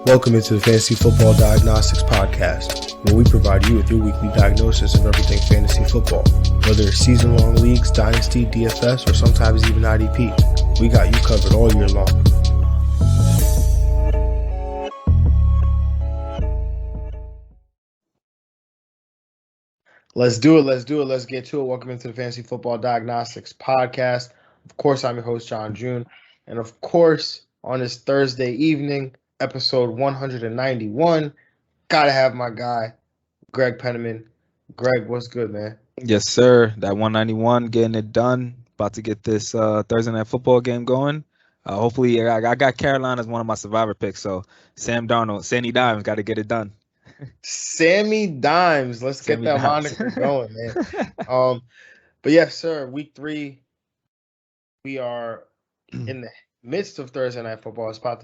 Welcome into the Fantasy Football Diagnostics Podcast, where we provide you with your weekly diagnosis of everything fantasy football. Whether it's season-long leagues, dynasty, DFS, or sometimes even IDP, we got you covered all year long. Let's do it. Let's get to it. Welcome into the Fantasy Football Diagnostics Podcast. Of course, I'm your host, John June. And of course, on this Thursday evening, episode 191, gotta have my guy, Greg Penniman. Greg, what's good, man? Yes, sir. That 191, getting it done. About to get this Thursday night football game going. Hopefully, I got Carolina as one of my survivor picks. So Sam Darnold, Sandy Dimes, got to get it done. Sammy Dimes. Let's get that moniker going, man. But yes, sir. Week 3, we are in the midst of Thursday night football. It's about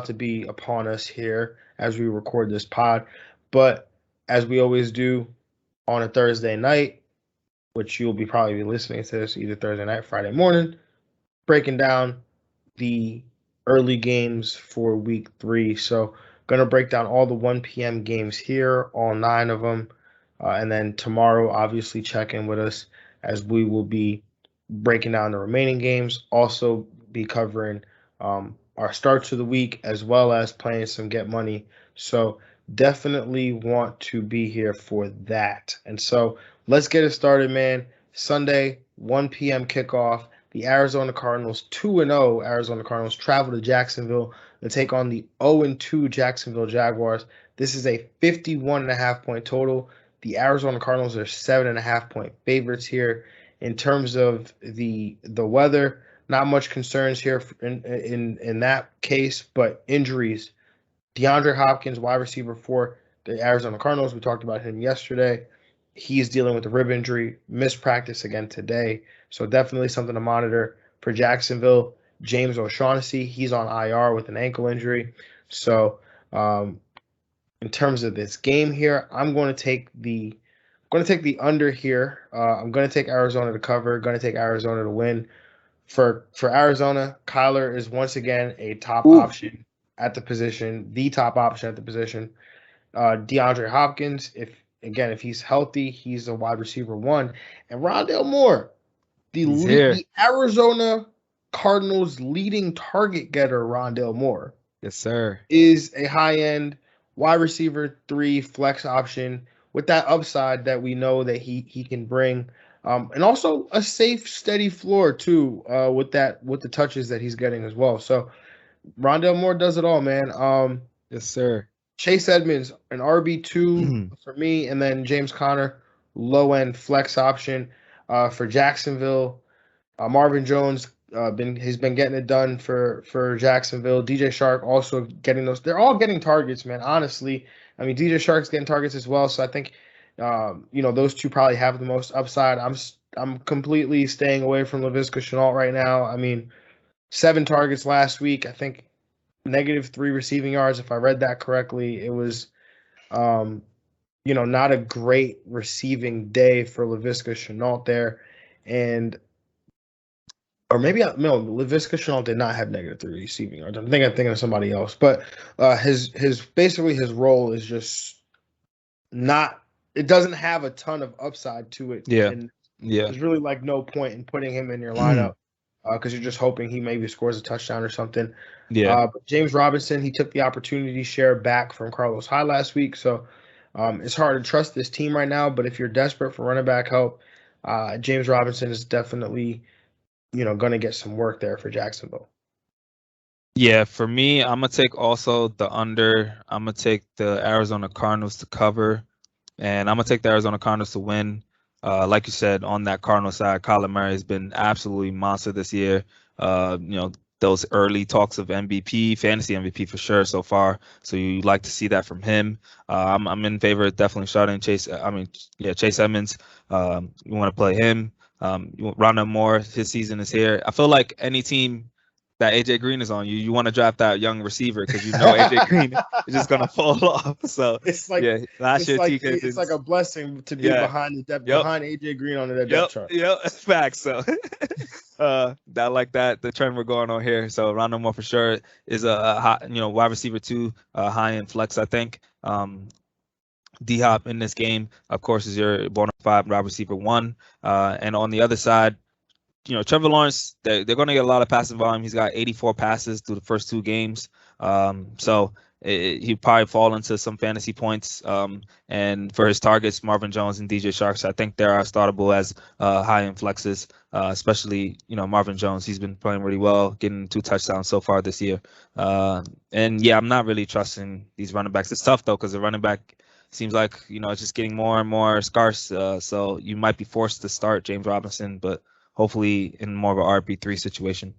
to be upon us here as we record this pod. But as we always do on a Thursday night, which you'll be probably listening to this either Thursday night, Friday morning, breaking down the early games for week 3. So going to break down all the 1 p.m. games here, all 9 of them. And then tomorrow, obviously, check in with us as we will be breaking down the remaining games. Also be covering our starts of the week as well as playing some Get Money. So definitely want to be here for that. And so let's get it started, man. Sunday, 1 p.m. kickoff. The Arizona Cardinals, 2-0 Arizona Cardinals, travel to Jacksonville to take on the 0-2 Jacksonville Jaguars. This is a 51.5-point total. The Arizona Cardinals are 7.5-point favorites here. In terms of the weather, not much concerns here in that case, but injuries. DeAndre Hopkins, wide receiver for the Arizona Cardinals. We talked about him yesterday. He's dealing with a rib injury, missed practice again today. So definitely something to monitor. For Jacksonville, James O'Shaughnessy, he's on IR with an ankle injury. So in terms of this game here, I'm going to take the under here. I'm going to take Arizona to cover, going to take Arizona to win. For Arizona, Kyler is once again a top option at the position, the top option at the position. DeAndre Hopkins, if he's healthy, he's a wide receiver 1. And Rondale Moore, the Arizona Cardinals leading target getter, Rondale Moore. Yes, sir. Is a high-end wide receiver 3 flex option with that upside that we know that he can bring. And also a safe, steady floor, too, with the touches that he's getting as well. So Rondale Moore does it all, man. Yes, sir. Chase Edmonds, an RB2 for me, and then James Conner, low-end flex option for Jacksonville. Marvin Jones has been getting it done for Jacksonville. DJ Shark also getting those. They're all getting targets, man, honestly. I mean, DJ Shark's getting targets as well, so I think those two probably have the most upside. I'm completely staying away from Laviska Shenault right now. I mean, 7 targets last week. I think -3 receiving yards, if I read that correctly. It was, not a great receiving day for Laviska Shenault there, or maybe Laviska Shenault did not have -3 receiving yards. I'm thinking of somebody else, but his role is just not. It doesn't have a ton of upside to it. Yeah. And there's really like no point in putting him in your lineup because you're just hoping he maybe scores a touchdown or something. Yeah. But James Robinson, he took the opportunity share back from Carlos Hyde last week. So it's hard to trust this team right now. But if you're desperate for running back help, James Robinson is definitely, going to get some work there for Jacksonville. Yeah, for me, I'm going to take also the under. I'm going to take the Arizona Cardinals to cover. And I'm going to take the Arizona Cardinals to win. Like you said, on that Cardinal side, Kyler Murray has been absolutely monster this year. Those early talks of MVP, fantasy MVP for sure so far. So you like to see that from him. I'm in favor of definitely starting Chase Edmonds. You want to play him. Rondale Moore, his season is here. I feel like any team that AJ Green is on you. You want to draft that young receiver because you know AJ Green is just gonna fall off. So it's like last year TK it's like a blessing to be behind the depth, behind AJ Green on the depth chart. Yep, facts. So that like that the trend we're going on here. So Rondo Moore for sure is a hot, wide receiver 2, high end flex, I think. D-Hop in this game, of course, is your bona fide wide receiver 1. And on the other side, Trevor Lawrence, they're going to get a lot of passing volume. He's got 84 passes through the first 2 games. So he'll probably fall into some fantasy points. And for his targets, Marvin Jones and DJ Sharks, I think they are startable as high-end flexes, especially, Marvin Jones. He's been playing really well, getting 2 touchdowns so far this year. And, yeah, I'm not really trusting these running backs. It's tough, though, because the running back seems like, it's just getting more and more scarce. So you might be forced to start James Robinson, but hopefully in more of a RB3 situation.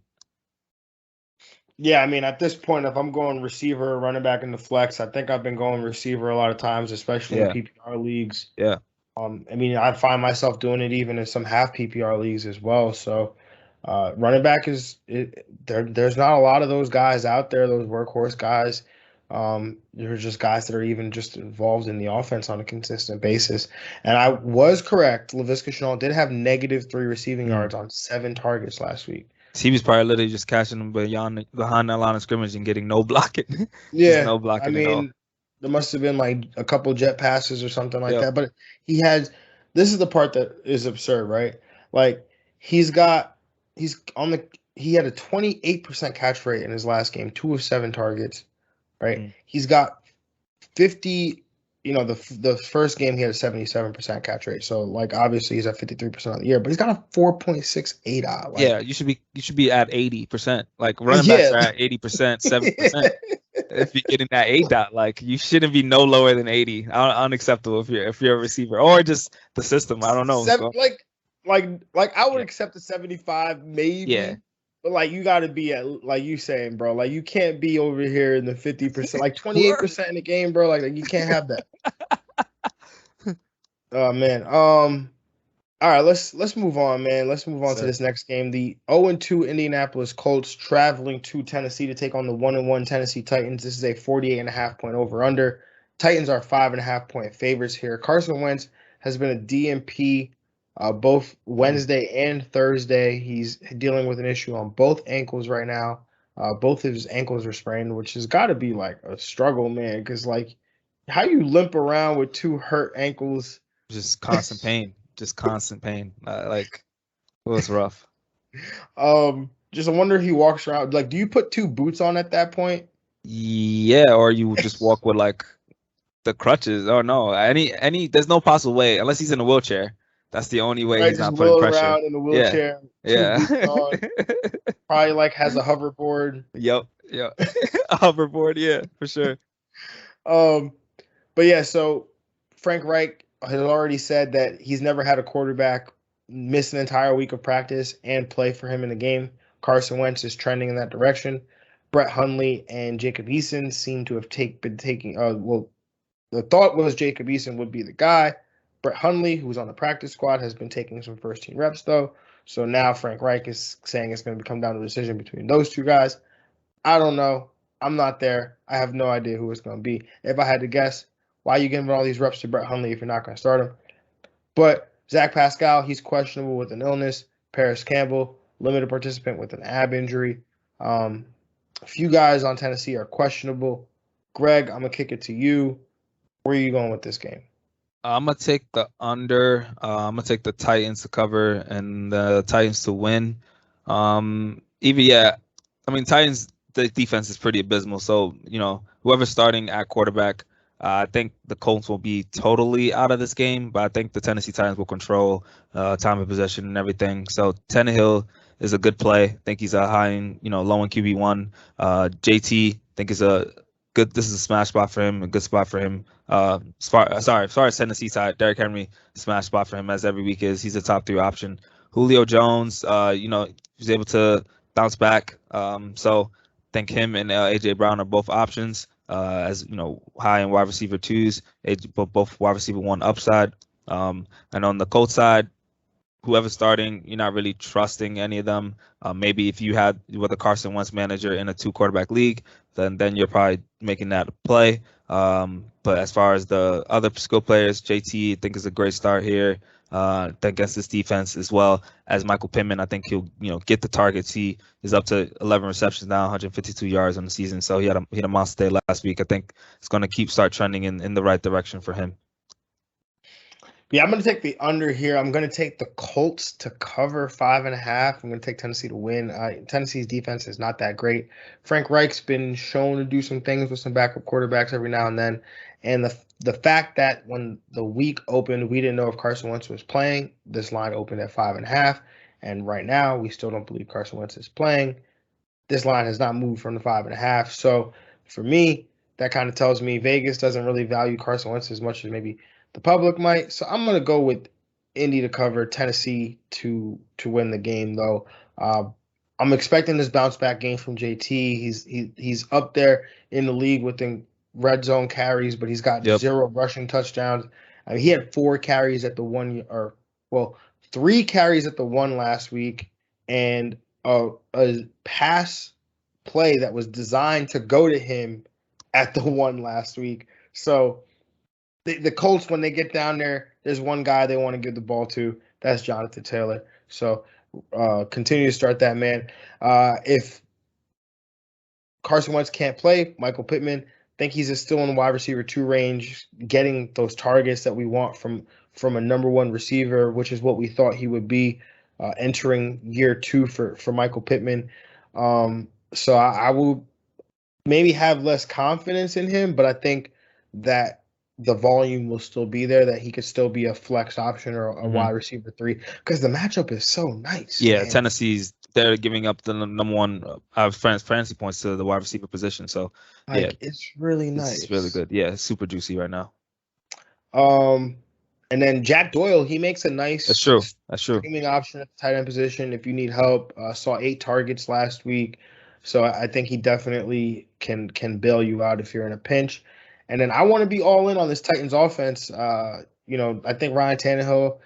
Yeah, I mean, at this point, if I'm going receiver or running back in the flex, I think I've been going receiver a lot of times, especially in PPR leagues. Yeah. I mean, I find myself doing it even in some half PPR leagues as well. So running back there's not a lot of those guys out there, those workhorse guys. There's just guys that are even just involved in the offense on a consistent basis. And I was correct. Laviska Shenault did have -3 receiving yards on 7 targets last week. He was probably literally just catching them behind that line of scrimmage and getting no blocking. Yeah, no blocking. I mean, there must have been like a couple jet passes or something like that. But he had. This is the part that is absurd, right? Like he had a 28% catch rate in his last game, 2 of 7 targets. Right, he's got 50. The first game he had a 77% catch rate, so like obviously he's at 53% of the year, but he's got a 4.68 odd. Yeah, you should be at 80%. Like running backs are at 80%, 7%. If you're getting that 8 dot, like you shouldn't be no lower than 80. Unacceptable if you're a receiver or just the system. I don't know. Like I would accept a 75 maybe. Yeah. But like you got to be at, like you saying, bro, like you can't be over here in the 50%, like 28% in the game, bro. Like you can't have that. Oh man. All right, let's move on, man. Let's move on to this next game. The 0-2 Indianapolis Colts traveling to Tennessee to take on the 1-1 Tennessee Titans. This is a 48.5 point over/under. Titans are 5.5 point favorites here. Carson Wentz has been a DNP. Both Wednesday and Thursday, he's dealing with an issue on both ankles right now. Both of his ankles are sprained, which has got to be like a struggle, man. Because like, how you limp around with 2 hurt ankles? Just constant pain. Just constant pain. Like, it was rough. Just I wonder if he walks around. Like, do you put 2 boots on at that point? Yeah, or you just walk with like the crutches. Oh no, there's no possible way unless he's in a wheelchair. That's the only way he's not putting pressure. Around in a wheelchair. Yeah. Probably like has a hoverboard. Yep. A hoverboard, yeah, for sure. But yeah, so Frank Reich has already said that he's never had a quarterback miss an entire week of practice and play for him in the game. Carson Wentz is trending in that direction. Brett Hundley and Jacob Eason seem to have been taking. The thought was Jacob Eason would be the guy. Brett Hundley, who's on the practice squad, has been taking some first-team reps, though. So now Frank Reich is saying it's going to come down to a decision between those 2 guys. I don't know. I'm not there. I have no idea who it's going to be. If I had to guess, why are you giving all these reps to Brett Hundley if you're not going to start him? But Zach Pascal, he's questionable with an illness. Paris Campbell, limited participant with an ab injury. A few guys on Tennessee are questionable. Greg, I'm going to kick it to you. Where are you going with this game? I'm going to take the under. I'm going to take the Titans to cover and the Titans to win. Titans, the defense is pretty abysmal. So, whoever's starting at quarterback, I think the Colts will be totally out of this game, but I think the Tennessee Titans will control time of possession and everything. So Tannehill is a good play. I think he's a high in, low in QB1. JT, I think is this is a smash spot for him, a good spot for him. As far as Tennessee side, Derrick Henry, smash spot for him as every week is. He's a top 3 option. Julio Jones, he's able to bounce back. So I think him and AJ Brown are both options. As high in wide receiver 2s, both wide receiver 1 upside. And on the Colts side, whoever's starting, you're not really trusting any of them. Maybe if you had with a Carson Wentz manager in a 2-quarterback league, then you're probably making that a play. But as far as the other skill players, JT, I think is a great start here against this defense, as well as Michael Pittman. I think he'll get the targets. He is up to 11 receptions now, 152 yards on the season. So he had a monster day last week. I think it's going to start trending in the right direction for him. Yeah, I'm going to take the under here. I'm going to take the Colts to cover 5.5. I'm going to take Tennessee to win. Tennessee's defense is not that great. Frank Reich's been shown to do some things with some backup quarterbacks every now and then. And the fact that when the week opened, we didn't know if Carson Wentz was playing. This line opened at 5.5. And right now, we still don't believe Carson Wentz is playing. This line has not moved from the 5.5. So for me, that kind of tells me Vegas doesn't really value Carson Wentz as much as maybe the public might. So I'm going to go with Indy to cover, Tennessee to win the game, though. I'm expecting this bounce back game from JT. He's up there in the league within red zone carries, but he's got 0 rushing touchdowns. I mean, he had 4 carries at the 1, 3 carries at the 1 last week, and a pass play that was designed to go to him at the 1 last week. So the Colts, when they get down there, there's one guy they want to give the ball to. That's Jonathan Taylor. So continue to start that man. If Carson Wentz can't play, Michael Pittman, I think he's still in the wide receiver 2 range, getting those targets that we want from a number 1 receiver, which is what we thought he would be entering year 2 for Michael Pittman. So I will maybe have less confidence in him, but I think that the volume will still be there, that he could still be a flex option or a wide receiver 3, because the matchup is so nice. Yeah, man. Tennessee's, they're giving up the number 1 fantasy points to the wide receiver position. So it's really nice. It's really good. Yeah, it's super juicy right now. And then Jack Doyle, he makes a nice That's true. streaming option at the tight end position if you need help. Saw 8 targets last week. So I think he definitely can bail you out if you're in a pinch. And then I want to be all in on this Titans offense. I think Ryan Tannehill,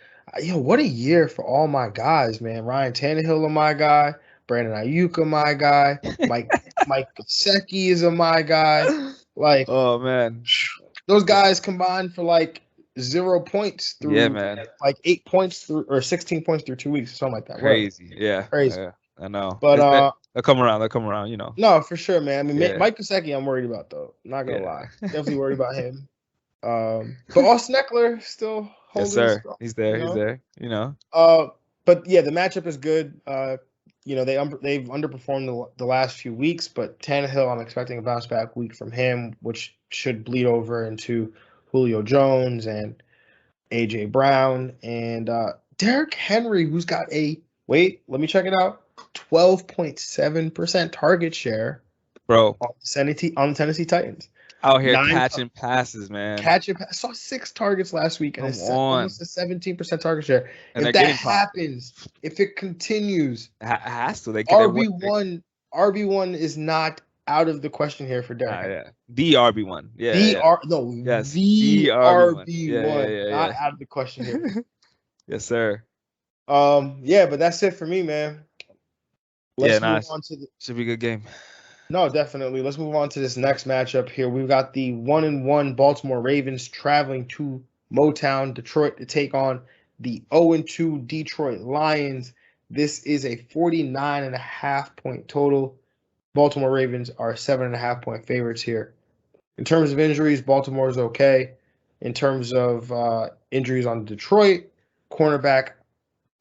what a year for all my guys, man. Ryan Tannehill is my guy. Brandon Ayuk is my guy. Mike Gesicki is my guy. Like, oh man, those guys combined for 0 points through, man, 8 points through or 16 points through 2 weeks or something like that. Crazy, right? Yeah, crazy. Yeah, I know. But they'll come around. No, for sure, man. I mean, Mike Gesicki, I'm worried about though. Not gonna lie, definitely worried about him. But Austin Eckler still holding. Yes, sir. He's there. He's there. But yeah, the matchup is good. They've underperformed the last few weeks, but Tannehill, I'm expecting a bounce back week from him, which should bleed over into Julio Jones and AJ Brown and Derrick Henry, who's got let me check it out, 12.7% target share, bro, on the Tennessee Titans. Out here catching passes, man. I saw 6 targets last week and almost a 17% target share. And if that happens, if it continues, it has to. RB1 is not out of the question here for Derrick. Yeah. The RB1. Yeah. The RB1. Yeah. Not out of the question here. Yes, sir. But that's it for me, man. Let's move on to should be a good game. No, definitely. Let's move on to this next matchup here. We've got the 1-1 Baltimore Ravens traveling to Motown, Detroit, to take on the 0-2 Detroit Lions. This is a 49.5 point total. Baltimore Ravens are 7.5 point favorites here. In terms of injuries, Baltimore is okay. In terms of injuries on Detroit, cornerback,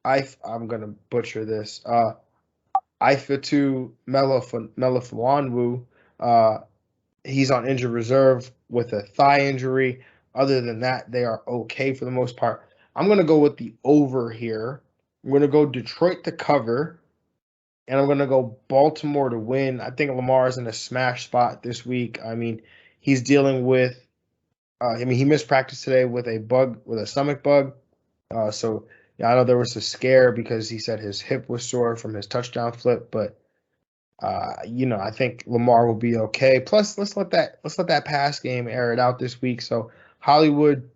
I'm going to butcher this. Ifeatu Melifonwu, he's on injured reserve with a thigh injury. Other than that, they are okay for the most part. I'm going to go with the over here. I'm going to go Detroit to cover, and I'm going to go Baltimore to win. I think Lamar is in a smash spot this week. I mean, he's dealing with he missed practice today with a stomach bug. I know there was a scare because he said his hip was sore from his touchdown flip, but I think Lamar will be okay. Plus, let's let that pass game air it out this week. So Hollywood,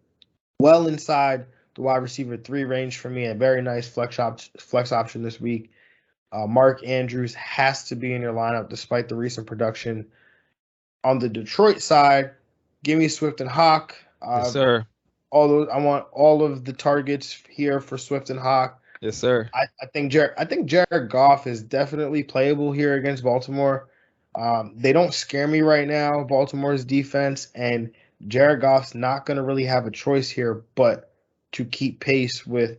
well inside the wide receiver 3 range for me. A very nice flex option this week. Mark Andrews has to be in your lineup despite the recent production. On the Detroit side, give me Swift and Hawk. Yes, sir. I want all of the targets here for Swift and Hawk. Yes, sir. I think Jared Goff is definitely playable here against Baltimore. They don't scare me right now, Baltimore's defense, and Jared Goff's not going to really have a choice here but to keep pace with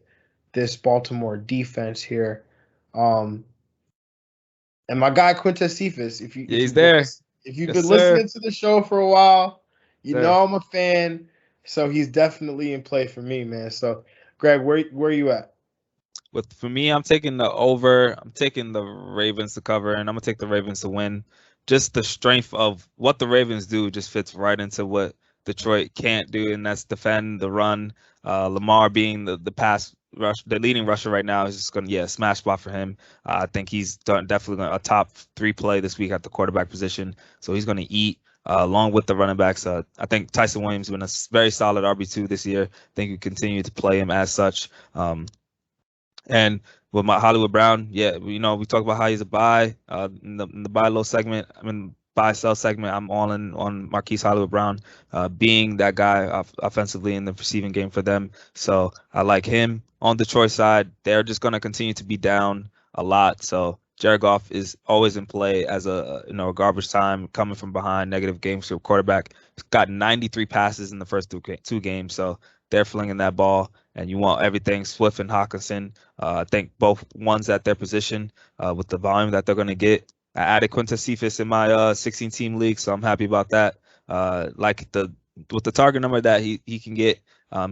this Baltimore defense here. And my guy Quintez Cephas, he's there. If you've been listening to the show for a while, you know I'm a fan. So he's definitely in play for me, man. So, Greg, where are you at? For me, I'm taking the over. I'm taking the Ravens to cover, and I'm going to take the Ravens to win. Just the strength of what the Ravens do just fits right into what Detroit can't do, and that's defend the run. Lamar being the pass rush, the leading rusher right now is just going to, smash spot for him. I think he's definitely a top 3 play this week at the quarterback position, so he's going to eat. Along with the running backs, I think Tyson Williams has been a very solid RB2 this year. I think we continue to play him as such. And with my Hollywood Brown, we talk about how he's a buy in the buy low segment. Buy sell segment. I'm all in on Marquise Hollywood Brown, being that guy offensively in the receiving game for them. So I like him. On Detroit side, they're just going to continue to be down a lot. So Jared Goff is always in play as a garbage time coming from behind, negative game script quarterback. He's got 93 passes in the first 2 games, so they're flinging that ball, and you want everything Swift and Hawkinson. I think both ones at their position with the volume that they're going to get. I added Quintez Cephas in my 16-team league, so I'm happy about that. With the target number that he can get,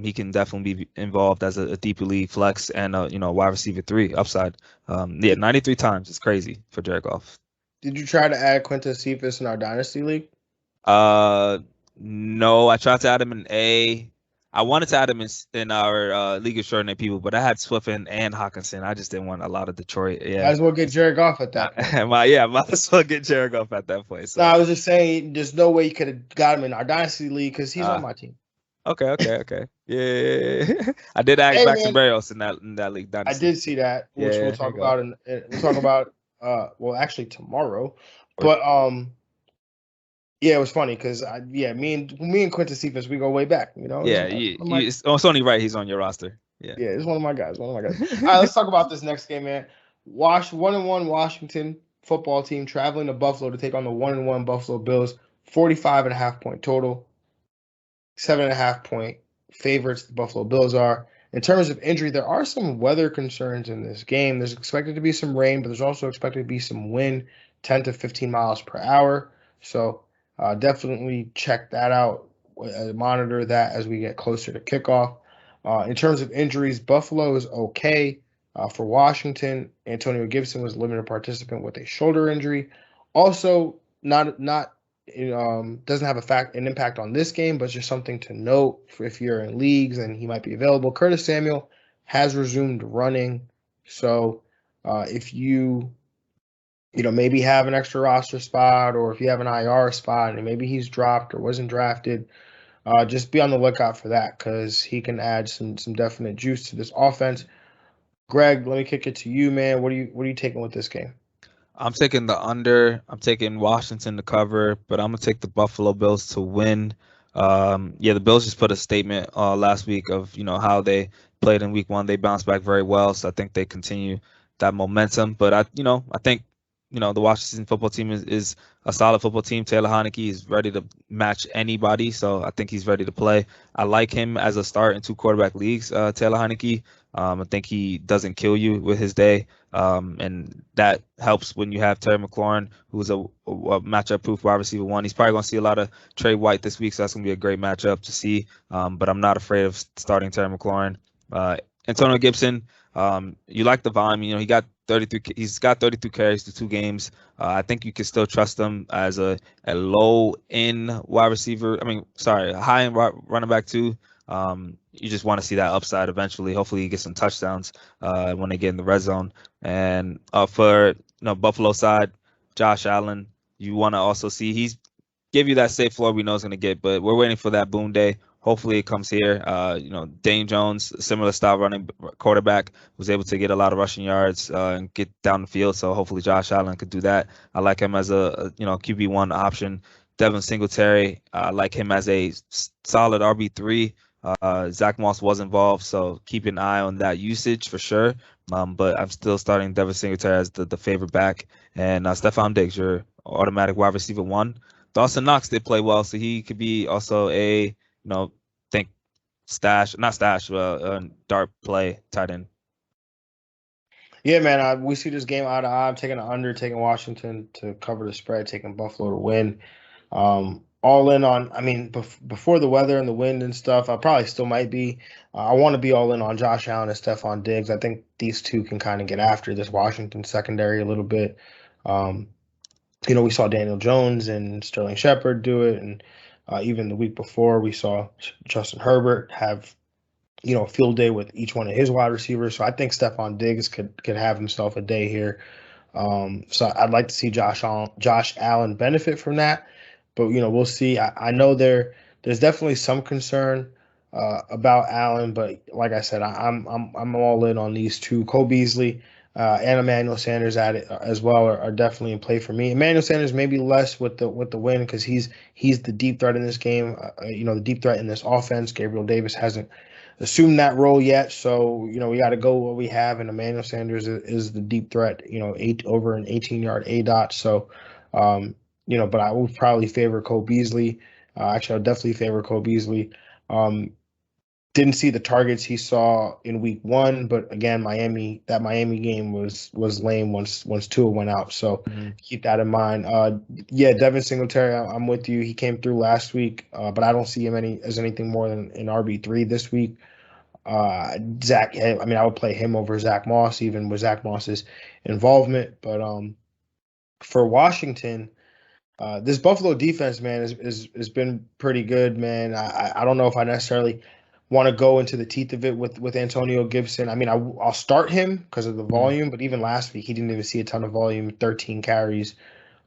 he can definitely be involved as a deep league flex and wide receiver 3 upside. 93 times is crazy for Jared Goff. Did you try to add Quintez Cephas in our dynasty league? No, I tried to add him in A. I wanted to add him in our League of Extraordinary People, but I had Swift and Hawkinson. I just didn't want a lot of Detroit. Might as well get Jared Goff at that point. Might as well get Jared Goff at that point. So. No, I was just saying there's no way you could have got him in our dynasty league because he's on my team. Okay. Yeah. I did add Braxton Berrios in that league dynasty. I did see that, which we'll talk about actually tomorrow. But yeah, it was funny because me and Quintez Cephas, we go way back, it's only right he's on your roster. Yeah, it's one of my guys. All right, let's talk about this next game, man. 1-1 Washington football team traveling to Buffalo to take on the 1-1 Buffalo Bills. 45.5 point total. 7.5 point favorites the Buffalo Bills are. In terms of injury, there are some weather concerns in this game. There's expected to be some rain, but there's also expected to be some wind, 10 to 15 miles per hour. So definitely check that out, monitor that as we get closer to kickoff. In terms of injuries, Buffalo is okay. For Washington, Antonio Gibson was a limited participant with a shoulder injury. Also, doesn't have an impact on this game, but just something to note for if you're in leagues and he might be available. Curtis Samuel has resumed running, so if you maybe have an extra roster spot, or if you have an IR spot and maybe he's dropped or wasn't drafted, just be on the lookout for that because he can add some definite juice to this offense. Greg, let me kick it to you, man. What are you taking with this game? I'm taking the under. I'm taking Washington to cover, but I'm gonna take the Buffalo Bills to win. The Bills just put a statement last week of how they played in Week 1. They bounced back very well, so I think they continue that momentum. But I think the Washington football team is a solid football team. Taylor Heinicke is ready to match anybody, so I think he's ready to play. I like him as a start in 2 quarterback leagues. Taylor Heinicke. I think he doesn't kill you with his day, and that helps when you have Terry McLaurin, who's a matchup-proof wide receiver 1. He's probably going to see a lot of Trey White this week, so that's going to be a great matchup to see. But I'm not afraid of starting Terry McLaurin. Antonio Gibson, you like the volume. He's got 33 carries to 2 games. I think you can still trust him as a low-end wide receiver. A high-end running back too. You just want to see that upside eventually. Hopefully, he gets some touchdowns when they get in the red zone. And for Buffalo side, Josh Allen, you want to also see he's give you that safe floor we know he's going to get, but we're waiting for that boom day. Hopefully it comes here. Dane Jones, similar style running quarterback, was able to get a lot of rushing yards and get down the field. So hopefully Josh Allen could do that. I like him as a QB1 option. Devin Singletary, I like him as a solid RB3. Zach Moss was involved, so keep an eye on that usage for sure. But I'm still starting Devin Singletary as the favorite back. And Stephon Diggs, your automatic wide receiver 1. Dawson Knox did play well, so he could be also a think dart play tight end. Yeah, man, we see this game eye to eye. I'm taking the under, taking Washington to cover the spread, taking Buffalo to win. All in on, before the weather and the wind and stuff, I probably still might be. I want to be all in on Josh Allen and Stephon Diggs. I think these two can kind of get after this Washington secondary a little bit. We saw Daniel Jones and Sterling Shepard do it, and even the week before, we saw Justin Herbert have a field day with each one of his wide receivers. So I think Stephon Diggs could have himself a day here. So I'd like to see Josh Allen benefit from that, but we'll see. I know there's definitely some concern about Allen, but like I said, I'm all in on these two. Cole Beasley and Emmanuel Sanders at it as well are definitely in play for me. Emmanuel Sanders maybe less with the win because he's the deep threat in this game. The deep threat in this offense. Gabriel Davis hasn't assumed that role yet, so we got to go what we have, and Emmanuel Sanders is the deep threat. Over an 18-yard ADOT. So, but I would probably favor Cole Beasley. Actually, I'll definitely favor Cole Beasley. Didn't see the targets he saw in week 1, but again, that Miami game was lame once Tua went out. So keep that in mind. Devin Singletary, I'm with you. He came through last week, but I don't see him as anything more than an RB3 this week. I would play him over Zach Moss, even with Zach Moss's involvement. But for Washington, this Buffalo defense, man, has been pretty good, man. I don't know if I necessarily want to go into the teeth of it with Antonio Gibson. I'll start him because of the volume, but even last week he didn't even see a ton of volume. 13 carries,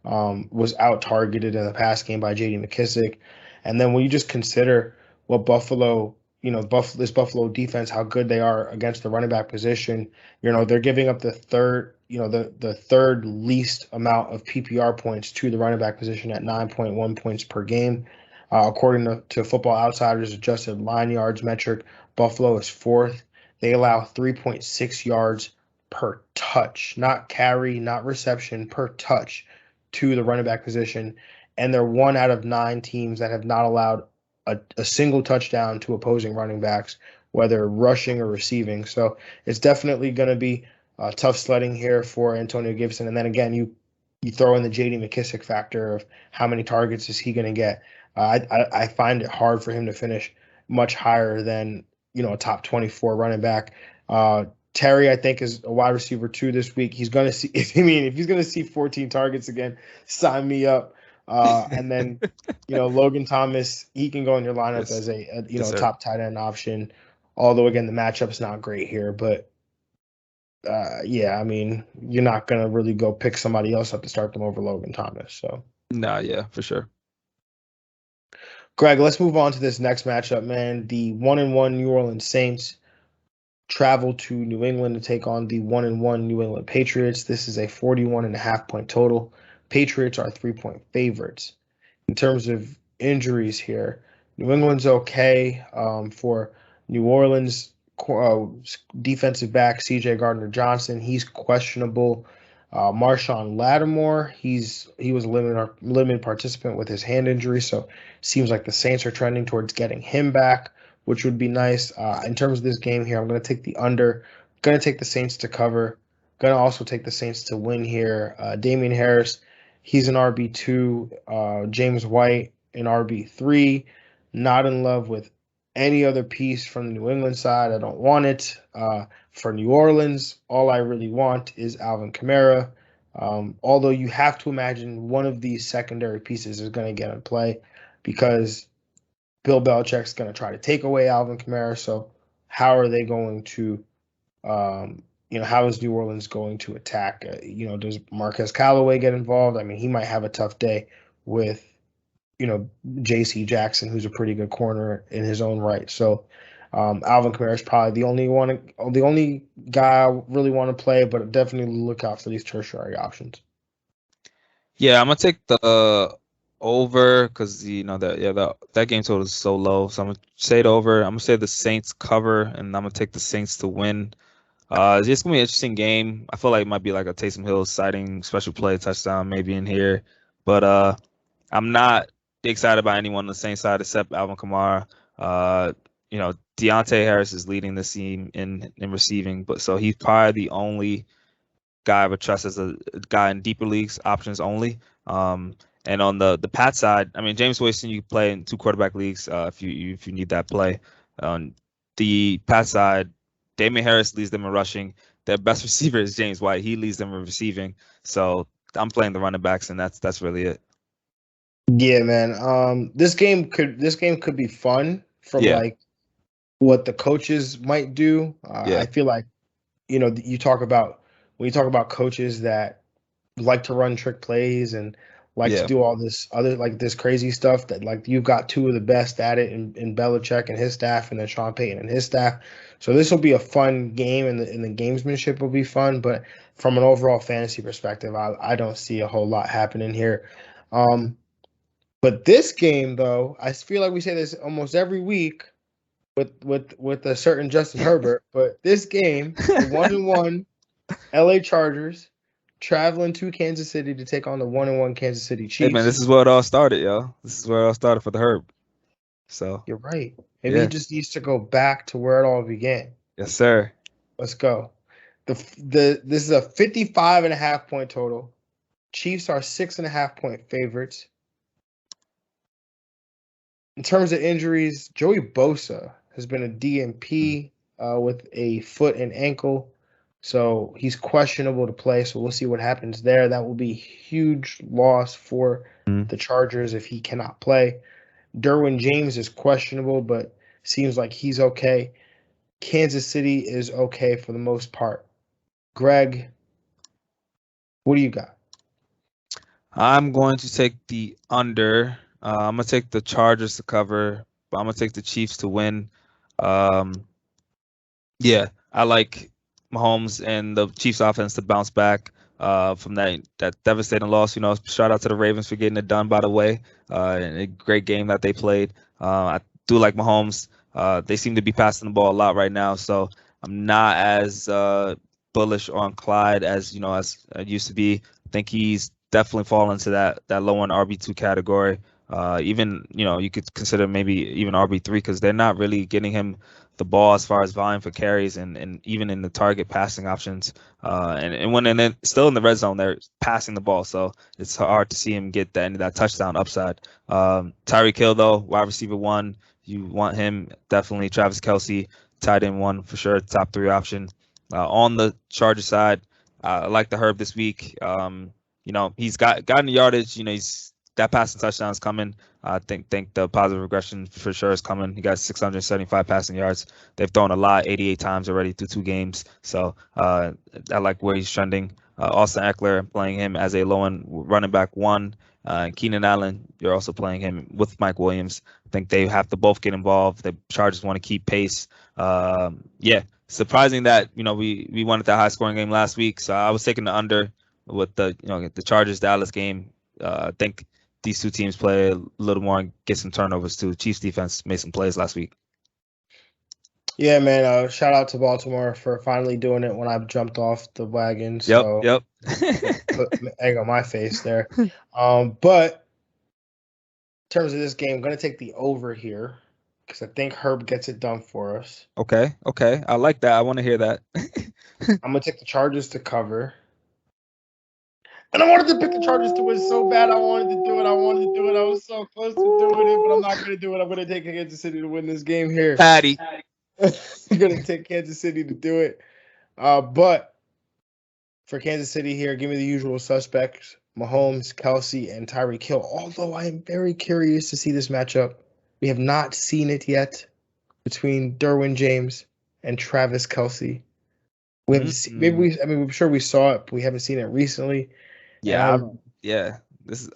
was out targeted in the pass game by J.D. McKissic, and then when you just consider what this Buffalo defense, how good they are against the running back position. They're giving up the third least amount of PPR points to the running back position at 9.1 points per game. According to Football Outsiders adjusted line yards metric, Buffalo is 4th. They allow 3.6 yards per touch, not carry, not reception, per touch to the running back position. And they're 1 out of 9 teams that have not allowed a single touchdown to opposing running backs, whether rushing or receiving. So it's definitely going to be tough sledding here for Antonio Gibson. And then again, you throw in the J.D. McKissic factor of how many targets is he going to get. I find it hard for him to finish much higher than a top 24 running back. Terry, I think, is a wide receiver 2 this week. He's going to see. If he's going to see 14 targets again, sign me up. And then, Logan Thomas, he can go in your lineup as a top tight end option. Although again, the matchup's not great here, but you're not gonna really go pick somebody else up to start them over Logan Thomas. So for sure. Greg, let's move on to this next matchup, man. The 1-1 New Orleans Saints travel to New England to take on the 1-1 New England Patriots. This is a 41.5 point total. Patriots are 3-point favorites. In terms of injuries here, New England's okay. For New Orleans, defensive back C.J. Gardner-Johnson, he's questionable. Marshawn Lattimore, he was a limited participant with his hand injury, so seems like the Saints are trending towards getting him back, which would be nice. In terms of this game here, I'm going to take the under. Going to take the Saints to cover. Going to also take the Saints to win here. Damian Harris, he's an RB2. James White, an RB3. Not in love with any other piece from the New England side. I don't want it. For New Orleans, all I really want is Alvin Kamara. Although you have to imagine one of these secondary pieces is going to get in play because Bill Belichick's going to try to take away Alvin Kamara. So how are they going to, how is New Orleans going to attack? Does Marquez Callaway get involved? He might have a tough day with J.C. Jackson, who's a pretty good corner in his own right. So Alvin Kamara is probably the only guy I really want to play, but definitely look out for these tertiary options. Yeah, I'm gonna take the over because that game total is so low. So I'm gonna say it over. I'm gonna say the Saints cover, and I'm gonna take the Saints to win. It's just gonna be an interesting game. I feel like it might be like a Taysom Hill sighting special play touchdown maybe in here, but I'm not excited by anyone on the Saints side except Alvin Kamara. Deontay Harris is leading the team in receiving, but so he's probably the only guy I would trust as a guy in deeper leagues, options only. And on the Pat side, I mean James Winston, you play in 2 quarterback leagues if you need that play. On the Pat side, Damian Harris leads them in rushing. Their best receiver is James White. He leads them in receiving. So I'm playing the running backs, and that's really it. Yeah, man. This game could be fun from like what the coaches might do. I feel like when you talk about coaches that like to run trick plays and like to do all this other like this crazy stuff, that like you've got 2 of the best at it in Belichick and his staff, and then Sean Payton and his staff. So this will be a fun game, and the gamesmanship will be fun. But from an overall fantasy perspective, I don't see a whole lot happening here. But this game, though, I feel like we say this almost every week with a certain Justin Herbert. But this game, the 1-1 LA Chargers traveling to Kansas City to take on the 1-1 Kansas City Chiefs. Hey man, this is where it all started, yo. This is where it all started for the Herb. So you're right. Maybe he just needs to go back to where it all began. Yes, sir. Let's go. This is a 55.5 point total. Chiefs are 6.5 point favorites. In terms of injuries, Joey Bosa has been a DNP with a foot and ankle. So he's questionable to play. So we'll see what happens there. That will be a huge loss for the Chargers if he cannot play. Derwin James is questionable, but seems like he's okay. Kansas City is okay for the most part. Greg, what do you got? I'm going to take the under. I'm going to take the Chargers to cover, but I'm going to take the Chiefs to win. I like Mahomes and the Chiefs offense to bounce back from that devastating loss. Shout out to the Ravens for getting it done, by the way. And a great game that they played. I do like Mahomes. They seem to be passing the ball a lot right now, so I'm not as bullish on Clyde as I used to be. I think he's definitely fallen into that low end RB2 category. Even you could consider maybe even RB3 because they're not really getting him the ball as far as volume for carries and even in the target passing options. And when they're still in the red zone, they're passing the ball, so it's hard to see him get that touchdown upside. Tyreek Hill though, wide receiver 1, you want him definitely. Travis Kelce, tight end 1 for sure, top 3 option. On the Charger side, I like the Herb this week. He's gotten the yardage. He's that passing touchdown is coming. I think the positive regression for sure is coming. He got 675 passing yards. They've thrown a lot, 88 times already through 2 games. So I like where he's trending. Austin Eckler, playing him as a low-end running back 1. Keenan Allen, you're also playing him with Mike Williams. I think they have to both get involved. The Chargers want to keep pace. Surprising that we wanted that high-scoring game last week. So I was taking the under with the Chargers Dallas game. I think these 2 teams play a little more and get some turnovers too. Chiefs defense made some plays last week. Yeah, man. Shout out to Baltimore for finally doing it when I jumped off the wagon. So Yep. Put egg on my face there. But in terms of this game, I'm gonna take the over here because I think Herb gets it done for us. Okay. I like that. I want to hear that. I'm gonna take the Chargers to cover. And I wanted to pick the Chargers to win so bad. I wanted to do it. I was so close to doing it, but I'm not going to do it. I'm going to take Kansas City to win this game here. Patty. I'm going to take Kansas City to do it. But for Kansas City here, give me the usual suspects: Mahomes, Kelce, and Tyreek Hill. Although I am very curious to see this matchup. We have not seen it yet between Derwin James and Travis Kelce. We haven't seen, I'm sure we saw it, but we haven't seen it recently. Yeah, This is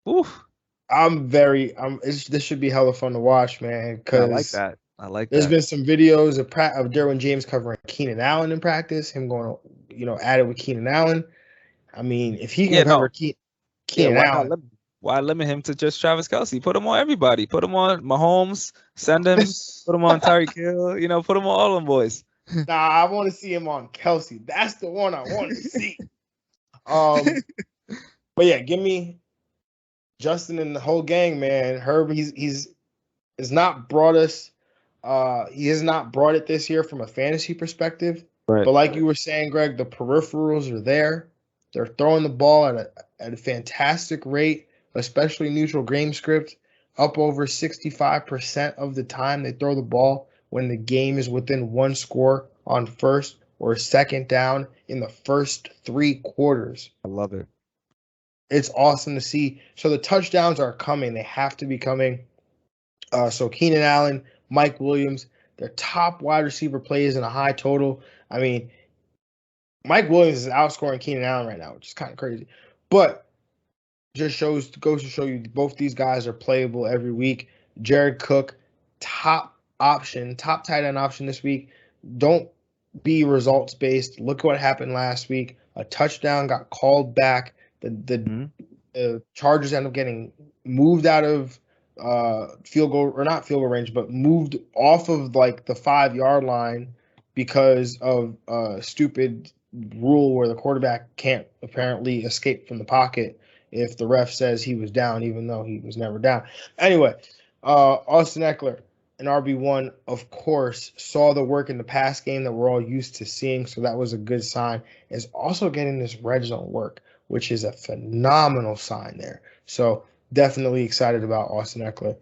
Oof. This should be hella fun to watch, man. I like Because that. I like there's that. been some videos of Derwin James covering Keenan Allen in practice. Him going, at it with Keenan Allen. I mean, if he can cover Keenan Allen, why limit him to just Travis Kelce? Put him on everybody. Put him on Mahomes. Send him. Put him on Tyreek Hill. You know, put him on all them boys. Nah, I want to see him on Kelce. That's the one I want to see. But yeah, give me Justin and the whole gang, man. Herb, he's not brought us. He has not brought it this year from a fantasy perspective. Right. But like you were saying, Greg, the peripherals are there. They're throwing the ball at a fantastic rate, especially neutral game script. Up over 65% of the time they throw the ball when the game is within one score on first or second down in the first 3 quarters. I love it. It's awesome to see. So the touchdowns are coming. They have to be coming. So Keenan Allen, Mike Williams, their top wide receiver plays in a high total. I mean, Mike Williams is outscoring Keenan Allen right now, which is kind of crazy. But just goes to show you both these guys are playable every week. Jared Cook, top tight end option this week. Don't be results based. Look what happened last week. A touchdown got called back. The Chargers end up getting moved out of field goal range, but moved off of like the 5-yard line because of a stupid rule where the quarterback can't apparently escape from the pocket if the ref says he was down, even though he was never down. Anyway, Austin Eckler, an RB1, of course, saw the work in the pass game that we're all used to seeing, so that was a good sign. Is also getting this red zone work, which is a phenomenal sign there. So definitely excited about Austin Eckler.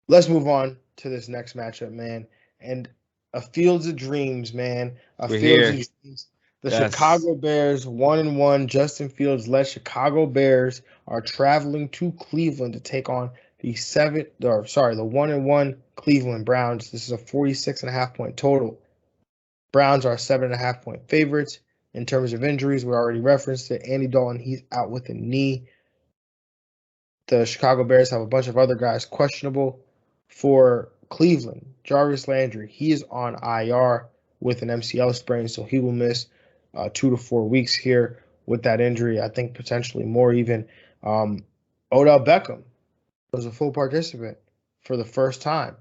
Let's move on to this next matchup, man. And a Fields of Dreams, man. Fields of Dreams. The Chicago Bears, 1-1. Justin Fields-led Chicago Bears are traveling to Cleveland to take on the 1-1 Cleveland Browns. This is a 46.5-point total. Browns are 7.5-point favorites. In terms of injuries, we already referenced it. Andy Dalton, he's out with a knee. The Chicago Bears have a bunch of other guys questionable. For Cleveland, Jarvis Landry, he is on IR with an MCL sprain, so he will miss 2 to 4 weeks here with that injury. I think potentially more even. Odell Beckham was a full participant for the first time.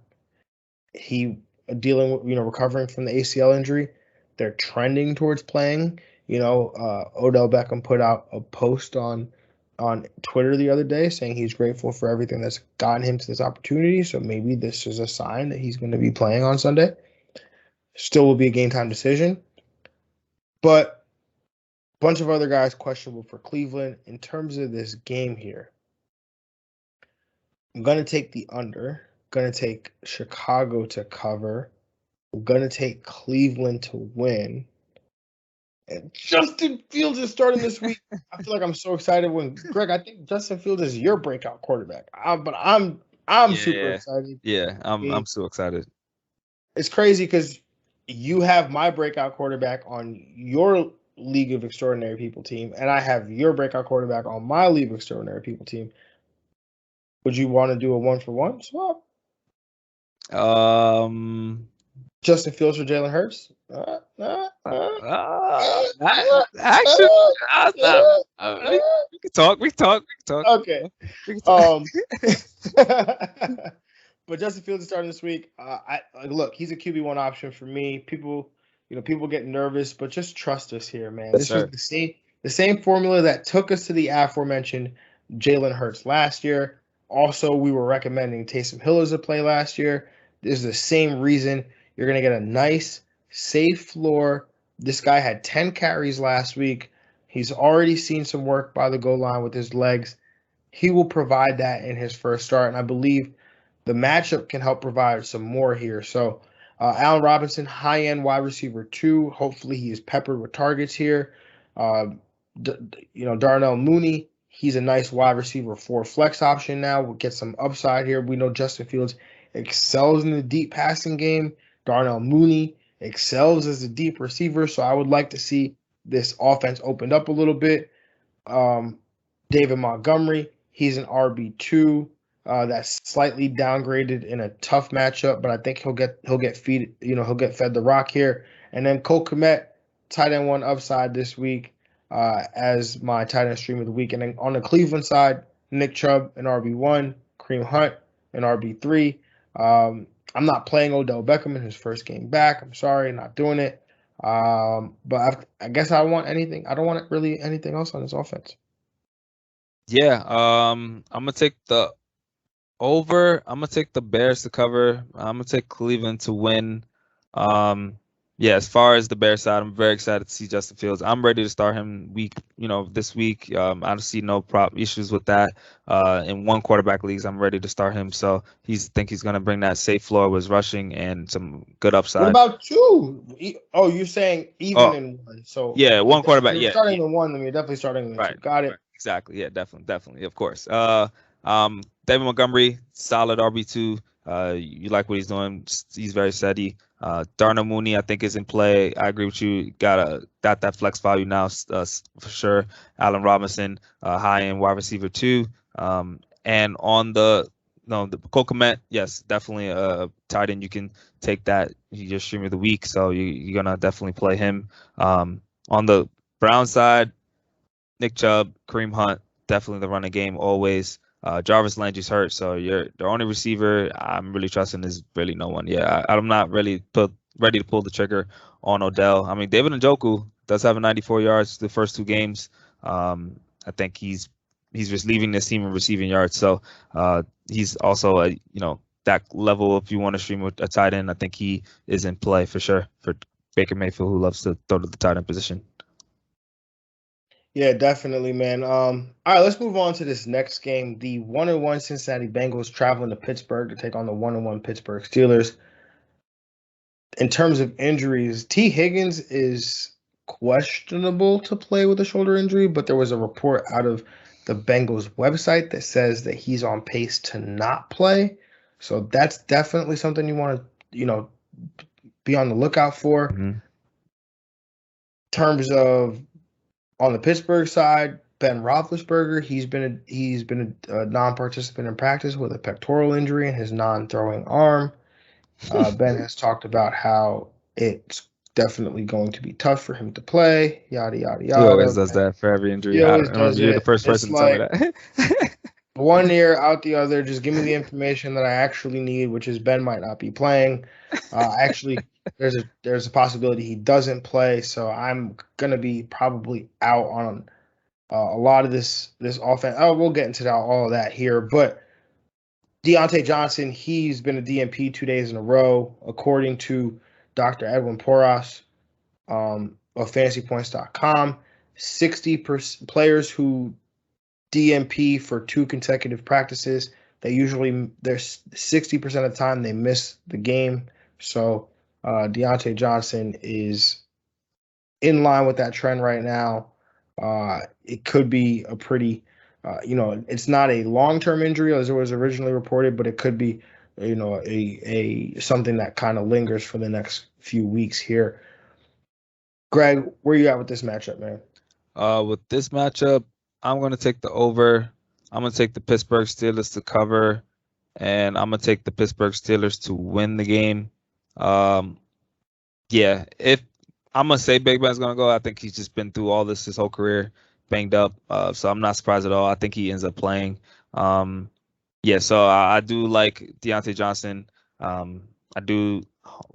He dealing with, recovering from the ACL injury. They're trending towards playing. Odell Beckham put out a post on Twitter the other day saying he's grateful for everything that's gotten him to this opportunity. So maybe this is a sign that he's going to be playing on Sunday. Still will be a game time decision. But a bunch of other guys questionable for Cleveland. In terms of this game here, I'm going to take the under. Going to take Chicago to cover. I'm going to take Cleveland to win. And Justin Fields is starting this week. I feel like I'm so excited Greg, I think Justin Fields is your breakout quarterback. But I'm super excited. Yeah, I'm so excited. It's crazy because you have my breakout quarterback on your League of Extraordinary People team, and I have your breakout quarterback on my League of Extraordinary People team. Would you want to do a 1-for-1 swap? Justin Fields for Jalen Hurts? We can talk. Okay. But Justin Fields is starting this week. Look, he's a QB1 option for me. People get nervous, but just trust us here, man. This was the same formula that took us to the aforementioned Jalen Hurts last year. Also, we were recommending Taysom Hill as a play last year. This is the same reason. You're going to get a nice, safe floor. This guy had 10 carries last week. He's already seen some work by the goal line with his legs. He will provide that in his first start, and I believe the matchup can help provide some more here. So, Allen Robinson, high-end wide receiver 2. Hopefully, he is peppered with targets here. Darnell Mooney, he's a nice wide receiver 4 flex option now. We'll get some upside here. We know Justin Fields excels in the deep passing game. Darnell Mooney excels as a deep receiver, so I would like to see this offense opened up a little bit. David Montgomery, He's an RB2 that's slightly downgraded in a tough matchup, but I think he'll get fed the rock here. And then Cole Kmet, tight end 1 upside this week as my tight end stream of the week. And then on the Cleveland side, Nick Chubb, an RB1, Kareem Hunt, an RB3. I'm not playing Odell Beckham in his first game back. I'm sorry, not doing it. But I guess I don't want really anything else on this offense. Yeah, I'm gonna take the over. I'm gonna take the Bears to cover. I'm gonna take Cleveland to win. Yeah, as far as the Bears side, I'm very excited to see Justin Fields. I'm ready to start him this week. I don't see no issues with that. In 1 quarterback leagues, I'm ready to start him. So think he's gonna bring that safe floor with rushing and some good upside. What about 2? Oh, you're saying even in 1. So yeah, 1 quarterback. You're starting in 1, then you're definitely starting in 2. Right. Got it. Right. Exactly. Yeah, definitely. Of course. David Montgomery, solid RB2. You like what he's doing. He's very steady. Darnell Mooney, I think, is in play. I agree with you. Got that flex value now for sure. Allen Robinson, high-end wide receiver 2. And on the Cole Kmet, yes, definitely a tight end. You can take that. He's your streamer of the week, so you're going to definitely play him. On the Brown side, Nick Chubb, Kareem Hunt, definitely the running game always. Jarvis Landry's hurt, so the only receiver I'm really trusting is really no one. Yeah, I'm not really ready to pull the trigger on Odell. I mean, David Njoku does have a 94 yards the first 2 games. I think he's just leaving this team in receiving yards. So he's also that level. If you want to stream with a tight end, I think he is in play for sure for Baker Mayfield, who loves to throw to the tight end position. Yeah, definitely, man. All right, let's move on to this next game. The 1-1 Cincinnati Bengals traveling to Pittsburgh to take on the 1-1 Pittsburgh Steelers. In terms of injuries, T. Higgins is questionable to play with a shoulder injury, but there was a report out of the Bengals website that says that he's on pace to not play. So that's definitely something you want to, be on the lookout for. Mm-hmm. In terms of on the Pittsburgh side, Ben Roethlisberger, he's been a non-participant in practice with a pectoral injury in his non-throwing arm. Ben has talked about how it's definitely going to be tough for him to play. Yada yada yada. He always does that for every injury. He always does you're it. the first person to tell me that. One ear out the other. Just give me the information that I actually need, which is Ben might not be playing. Actually, there's a possibility he doesn't play, so I'm gonna be probably out on a lot of this offense. Oh, we'll get into all of that here, but Deontay Johnson, he's been a DNP 2 days in a row, according to Dr. Edwin Porras of FantasyPoints.com. 60% players who DNP for 2 consecutive practices, there's 60% of the time they miss the game. So Deontay Johnson is in line with that trend right now. It could be a pretty, it's not a long-term injury as it was originally reported, but it could be, a something that kind of lingers for the next few weeks here. Greg, where you at with this matchup, man? With this matchup, I'm going to take the over. I'm going to take the Pittsburgh Steelers to cover, and I'm going to take the Pittsburgh Steelers to win the game. Yeah, if I'm going to say Big Ben's going to go, I think he's just been through all this his whole career, banged up. So I'm not surprised at all. I think he ends up playing. Yeah, so I do like Deontay Johnson. I do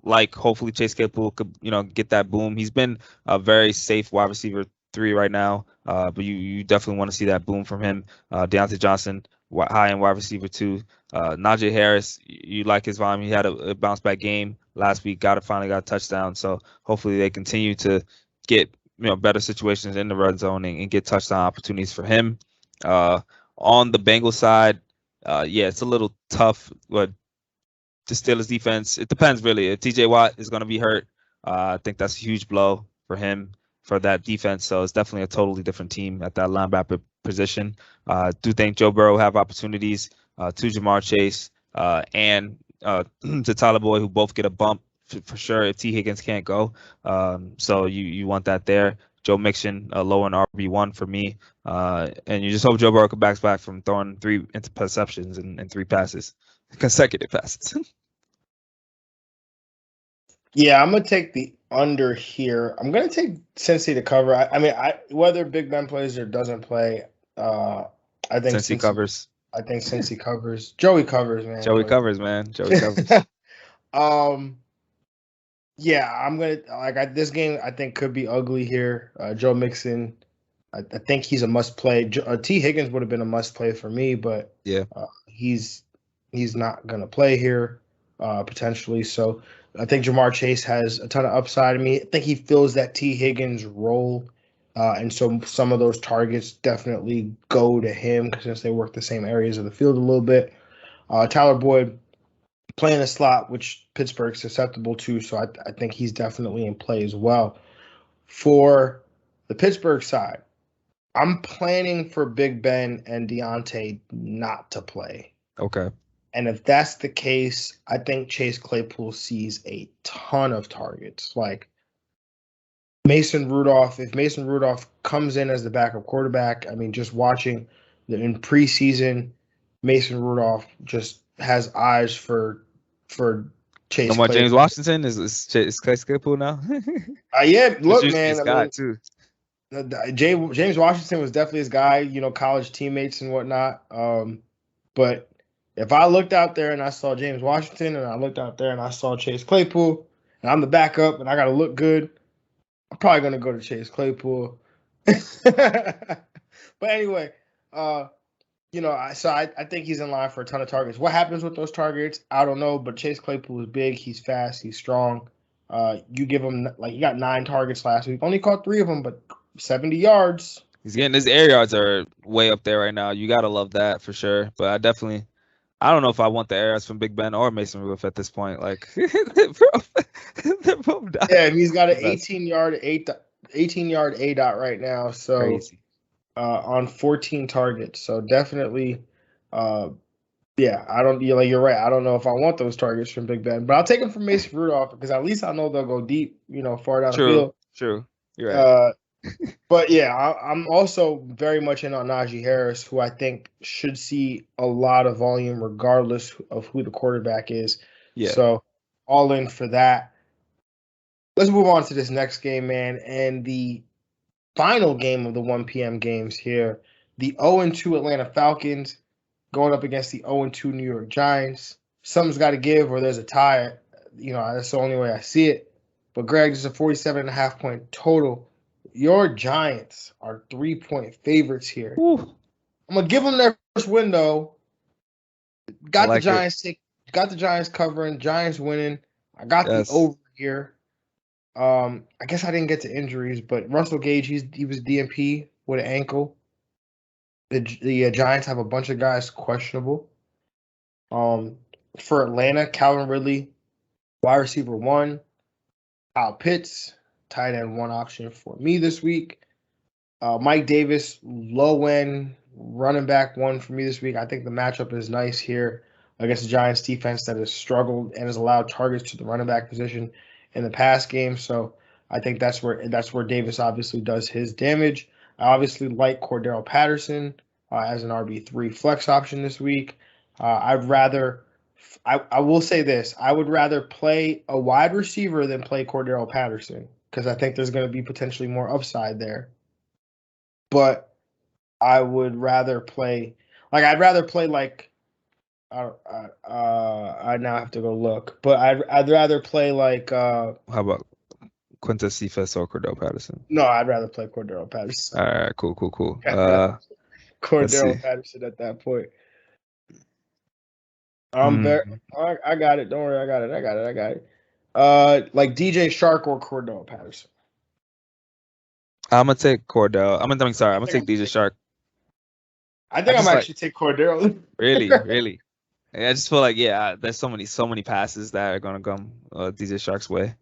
like hopefully Chase Claypool could, get that boom. He's been a very safe wide receiver 3 right now, but you definitely want to see that boom from him. Deontay Johnson, high-end wide receiver 2. Najee Harris, you like his volume. He had a bounce-back game last week, finally got a touchdown. So hopefully they continue to get better situations in the red zone and get touchdown opportunities for him. On the Bengals side, yeah, it's a little tough, but the Steelers defense, it depends really. If TJ Watt is going to be hurt, I think that's a huge blow for him, for that defense. So it's definitely a totally different team at that linebacker position. Do think Joe Burrow have opportunities to Jamar Chase and to Tyler Boyd, who both get a bump for sure if T. Higgins can't go. So you want that there. Joe Mixon low in RB1 for me. And you just hope Joe Burrow backs back from throwing 3 interceptions and 3 passes, consecutive passes. Yeah, I'm gonna take the under here. I'm gonna take Cincy to cover. I mean, whether Big Ben plays or doesn't play, I think Cincy covers. I think Cincy covers. Joey covers, man. Joey covers, man. Joey covers. Yeah, I'm gonna this game. I think could be ugly here. Joe Mixon, I think he's a must play. T Higgins would have been a must play for me, but yeah, he's not gonna play here potentially. So I think Jamar Chase has a ton of upside. I mean, I think he fills that T Higgins role, and so some of those targets definitely go to him since they work the same areas of the field a little bit. Tyler Boyd playing a slot, which Pittsburgh's susceptible to, so I think he's definitely in play as well. For the Pittsburgh side, I'm planning for Big Ben and Deontay not to play. Okay. And if that's the case, I think Chase Claypool sees a ton of targets. Like Mason Rudolph, if Mason Rudolph comes in as the backup quarterback, I mean, just watching in preseason, Mason Rudolph just has eyes for Chase. No more James Washington is Chase Claypool now. Yeah, look, man. His guy too. James Washington was definitely his guy. You know, college teammates and whatnot. But if I looked out there and I saw James Washington, and I looked out there and I saw Chase Claypool, and I'm the backup, and I got to look good, I'm probably gonna go to Chase Claypool. But anyway, I think he's in line for a ton of targets. What happens with those targets, I don't know. But Chase Claypool is big. He's fast. He's strong. You give him he got 9 targets last week. Only caught 3 of them, but 70 yards. He's getting his air yards are way up there right now. You gotta love that for sure. But I don't know if I want the air yards from Big Ben or Mason Rudolph at this point. Like they're both dying. Yeah, and he's got an 18-yard A dot right now. So crazy. On 14 targets. So definitely, you're right. I don't know if I want those targets from Big Ben, but I'll take them from Mason Rudolph because at least I know they'll go deep, far down the field. True. You're right. But yeah, I'm also very much in on Najee Harris, who I think should see a lot of volume regardless of who the quarterback is. Yeah. So all in for that. Let's move on to this next game, man. And the final game of the 1 p.m. games here, the 0-2 Atlanta Falcons going up against the 0-2 New York Giants. Something's got to give or there's a tie. That's the only way I see it. But Greg, this is a 47.5-point total. Your Giants are 3-point favorites here. Ooh. I'm going to give them their first window. Got the Giants covering, Giants winning. I got the over here. I guess I didn't get to injuries, but Russell Gage, he was DNP with an ankle. The Giants have a bunch of guys questionable. For Atlanta, Calvin Ridley, wide receiver 1. Kyle Pitts, tight end 1 option for me this week. Mike Davis, low end running back 1 for me this week. I think the matchup is nice here against the Giants defense that has struggled and has allowed targets to the running back position in the past game. So I think that's where Davis obviously does his damage. I obviously like Cordero Patterson as an RB3 flex option this week. I will say this. I would rather play a wide receiver than play Cordero Patterson because I think there's going to be potentially more upside there. But I would rather play I now have to go look, but I'd rather play how about Quintus Cephas or Cordero Patterson? No, I'd rather play Cordero Patterson. All right, cool. Cordero Patterson at that point. I got it. Don't worry, I got it. Like DJ Shark or Cordero Patterson. I'm gonna take Cordell. I'm gonna take DJ Shark. I think I'm actually take Cordero. Really. I just feel like there's so many passes that are gonna come DJ Shark's way.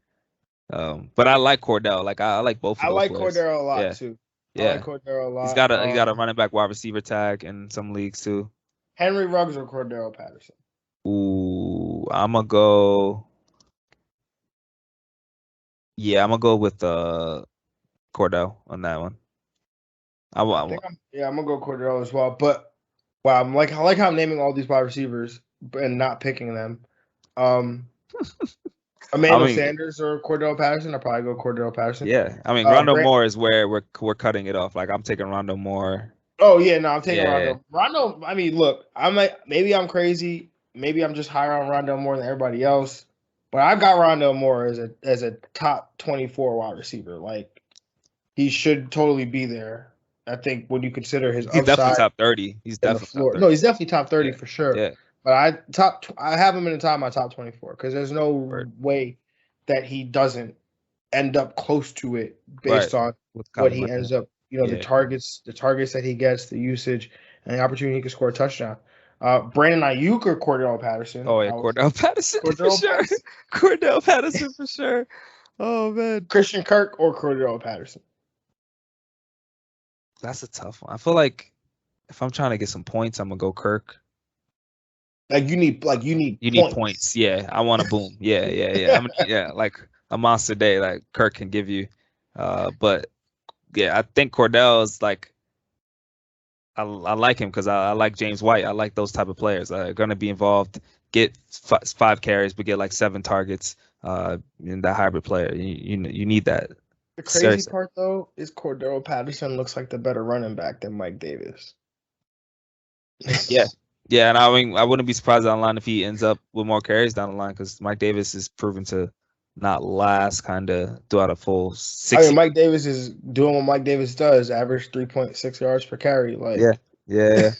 But I like Cordell. Like I like both. I like Cordero a lot too. Yeah, I like Cordero a lot. He's got a running back wide receiver tag in some leagues too. Henry Ruggs or Cordero Patterson. Ooh, I'm gonna go. Yeah, I'm gonna go with Cordell on that one. I'm gonna go Cordell as well. But wow, I like how I'm naming all these wide receivers and not picking them. Emmanuel Sanders or Cordell Patterson. I'll probably go Cordell Patterson. Yeah, I mean Rondo Moore is where we're cutting it off. Like I'm taking Rondo Moore. Oh yeah, no, I'm taking Rondo. Rondo. I mean, look, maybe I'm crazy. Maybe I'm just higher on Rondo Moore than everybody else. But I've got Rondo Moore as a top 24 wide receiver. Like he should totally be there. I think when you consider his upside, definitely top 30. He's definitely top 30. No, he's definitely top 30 for sure. Yeah. But I have him in the top of my top 24 because there's no way that he doesn't end up close to it based on what he ends up. The targets that he gets, the usage, and the opportunity he can score a touchdown. Brandon Ayuk or Cordell Patterson? Oh yeah, Cordell Patterson for sure. Cordell Patterson for sure. Oh man. Christian Kirk or Cordell Patterson? That's a tough one. I feel like if I'm trying to get some points, I'm gonna go Kirk. You need points. Yeah, I want to boom. Yeah. Like a monster day, like Kirk can give you. But yeah, I think Cordell is like. I like him because I like James White. I like those type of players. Going to be involved, get 5 carries, but get like 7 targets. In that hybrid player, you need that. The crazy part though is Cordell Patterson looks like the better running back than Mike Davis. Yeah, and I mean I wouldn't be surprised down the line if he ends up with more carries down the line because Mike Davis is proven to not last kind of throughout a full 6. I mean, Mike Davis is doing what Mike Davis does, average 3.6 yards per carry. Like yeah.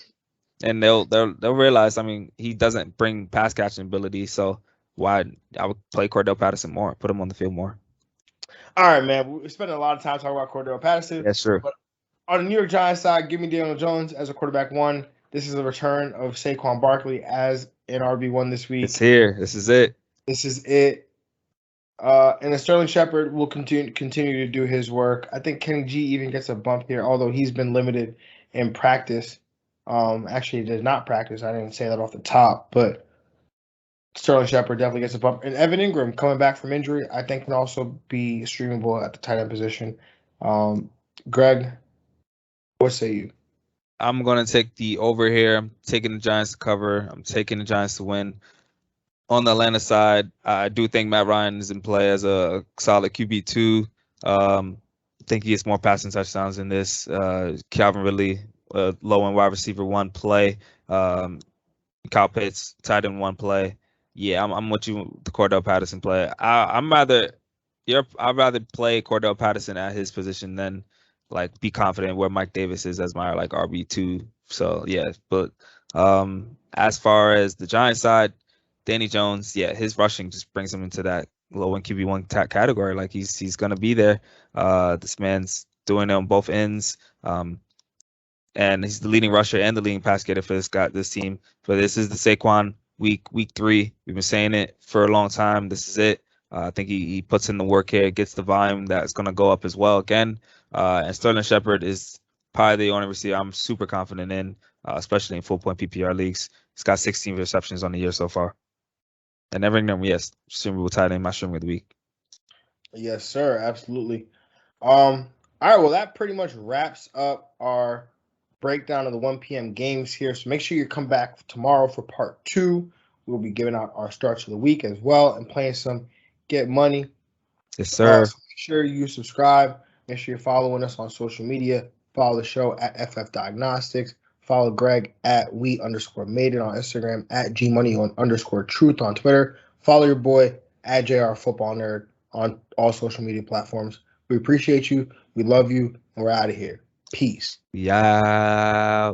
And they'll realize. I mean, he doesn't bring pass catching ability, so why I would play Cordell Patterson more, put him on the field more. All right, man. We're spending a lot of time talking about Cordell Patterson. Yeah, sure. But on the New York Giants side, give me Daniel Jones as a quarterback 1. This is the return of Saquon Barkley as an RB1 this week. It's here. This is it. And the Sterling Shepard will continue to do his work. I think Kenny G even gets a bump here, although he's been limited in practice. Actually, he did not practice. I didn't say that off the top, but Sterling Shepard definitely gets a bump. And Evan Ingram coming back from injury, I think can also be streamable at the tight end position. Greg, what say you? I'm going to take the over here. I'm taking the Giants to cover. I'm taking the Giants to win. On the Atlanta side, I do think Matt Ryan is in play as a solid QB2. I think he gets more passing touchdowns in this. Calvin Ridley, low-end wide receiver 1 play. Kyle Pitts, tight end 1 play. Yeah, I'm with you, the Cordell Patterson play. I'd rather play Cordell Patterson at his position than like be confident where Mike Davis is as my like RB2. So yeah, but as far as the Giants side, Danny Jones, yeah, his rushing just brings him into that low-end QB1 category. Like he's gonna be there. This man's doing it on both ends. And he's the leading rusher and the leading pass getter for this team. But this is the Saquon week 3. We've been saying it for a long time. This is it. I think he puts in the work here, gets the volume that's going to go up as well again. And Sterling Shepard is probably the only receiver I'm super confident in, especially in full-point PPR leagues. He's got 16 receptions on the year so far. And Evan Ingram, yes, streamable tight end, my stream of the week. Yes, sir, absolutely. All right, well, that pretty much wraps up our breakdown of the 1 p.m. games here. So make sure you come back tomorrow for part 2. We'll be giving out our starts of the week as well and playing some Get Money. Yes, sir. So make sure you subscribe. Make sure you're following us on social media. Follow the show at FF Diagnostics. Follow Greg at we_made it on Instagram, at gmoney_truth on Twitter. Follow your boy at JR Football Nerd on all social media platforms. We appreciate you. We love you. And we're out of here. Peace. Yeah.